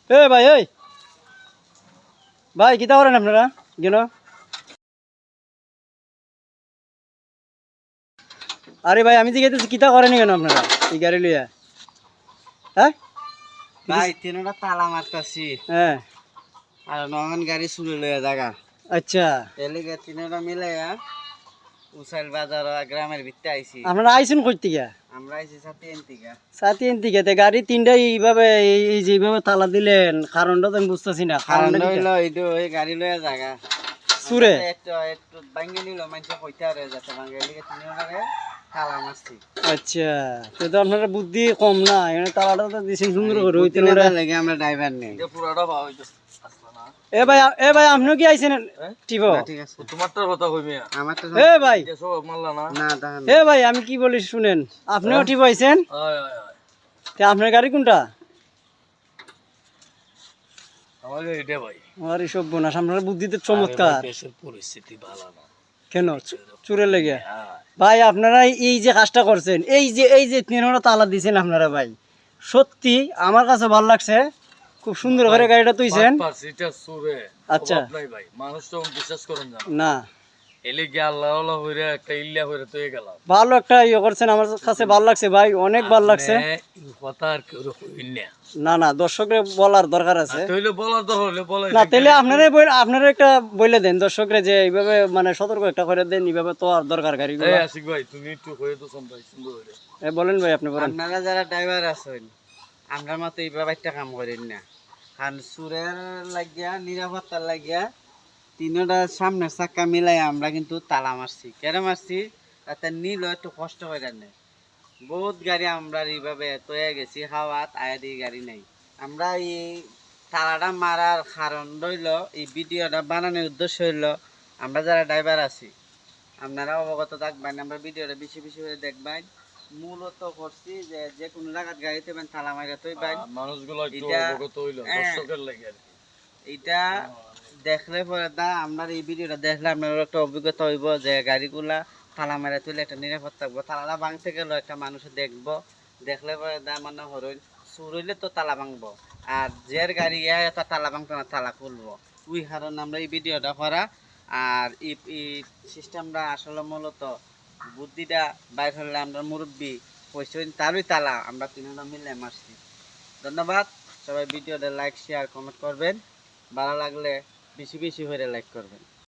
এ ভাই ওই ভাই কিতা করেন আপনারা কেন? আরে ভাই আমি জিজ্ঞাসা কিতা করেনি কেন আপনারা এই গাড়ি লইয়া? হ্যাঁ ভাই তিনটা তালা মারতাছি হ্যাঁ আর নগন গাড়ি চুরি লইয়া জায়গা আচ্ছা এলিগে তিনটা মিলাইয়া উসাইল বাজার গ্রামের ভিতরে আইছি। আপনারা আইসুন কই থেকে? আমরা আইছি সাথে এনতিকা সাথে থেকে গাড়ি তিনটা এইভাবে এই যেভাবে তালা দিলেন কারণটা তো আমি বুঝতেছি না। কারণ কারণটা হইলো এইটো এই গাড়ি লইয়া জায়গা সুরে একটু একটু ভাঙ্গে নিল মানুষে কইতে আরে যাতে ভাঙ্গে এলিগে তিনটারে তালা মারছি। আচ্ছা তো আপনারা বুদ্ধি কম না, এখানে তালাটা তো দিছেন সুন্দর করে ওই তিনটা তিনটা। লাগে আমরা ড্রাইভার নেই। পুরাটা পাওয়া হইতেছে এ ভাই আপনিও কি আইছেন টিভো? ঠিক আছে তোমারটার কথা কইমি আমার তো এ ভাই সব মারলা না। না দাঁড়ান এ ভাই আমি কি বলি শুনেন, আপনিও টিভো আইছেন? আয় আয় আয় তা আপনার গাড়ি কোনটা? আমাকে এটা ভাই আমার সব বোনাস, আপনার বুদ্ধিতে চমৎকার। দেশের পরিস্থিতি ভালো না। কেন চুরের লেগে? হ্যাঁ ভাই আপনারা এই যে কাজটা করছেন, এই যে তিনটা তালা দিছেন আপনারা ভাই, সত্যি আমার কাছে ভালো লাগছে। খুব সুন্দর করে গাড়িটা তুইছেন। এটা সুরে আচ্ছা। অভাব নাই ভাই, মানুষ তো বিশ্বাস করেন না। না এলে গিয়ে আল্লাহ আল্লাহ হইরে একটা ইল্লা হইরে তো গেলাম। ভালো একটা ইয়ে করছেন, আমার কাছে ভালো লাগছে ভাই, অনেক ভালো লাগছে। কথা আর কেউ কইন না। না না দর্শকরে বলার দরকার আছে। তাইলে বলার তো হলে বলে না তাহলে আপনারা একটা বলে দেন দর্শকরে যে এইভাবে মানে সতর্ক একটা করে দেন, এইভাবে তো আর দরকার গাড়ি। এই আশিক ভাই তুমি একটু কইে তো ভাই সুন্দর হইরে। বলেন ভাই আপনি বলেন। আপনারা যারা ড্রাইভার আছেন আমরা মতো এইভাবে একটা কাম করেন না, কারণ সুরের লাগিয়া নিরাপত্তার লাগিয়া তিনটা সামনের চাক্কা মিলাই আমরা কিন্তু তালা মারছি। কেন মারছি? তাতে নিল একটু কষ্ট করে নেই। বহুত গাড়ি আমরা এইভাবে তৈয়া গেছি হাওয়াত আয়াদি গাড়ি নাই। আমরা এই তালাটা মারার কারণ রইল, এই ভিডিওটা বানানোর উদ্দেশ্য হইল আমরা যারা ড্রাইভার আছি আপনারা অবগত থাকবেন, আমরা ভিডিওটা বেশি বেশি করে দেখবেন। মূলত করছি যে যে কোনো জায়গায় গাড়িতে তালা মারা তৈবেন মানুষগুলো একটু এটা- অবগত হইলো দর্শকের লাগে আর কি। এটা দেখলে পরে আমরা এই ভিডিওটা দেখলে আপনার একটা অভিজ্ঞতা হইব যে গাড়িগুলা তালা মেরে তুলে একটা নিরাপদ থাকবো। তালাটা ভাঙতে গেল একটা মানুষে দেখবো, দেখলে পরে মানে হরইল চুর হইলে তো তালা ভাঙবো, আর যার গাড়ি এটা তালা ভাঙতো না তালা খুলবো। ওই কারণে আমরা এই ভিডিওটা করা। আর এই সিস্টেমটা আসলে মূলত বুদ্ধিটা বাইর হলে আমরা মুরব্বী পয়সা তারই তালা আমরা তিনটা মিলে মারছি। ধন্যবাদ সবাই, ভিডিওটা লাইক শেয়ার কমেন্ট করবেন, ভালো লাগলে বেশি বেশি করে লাইক করবেন।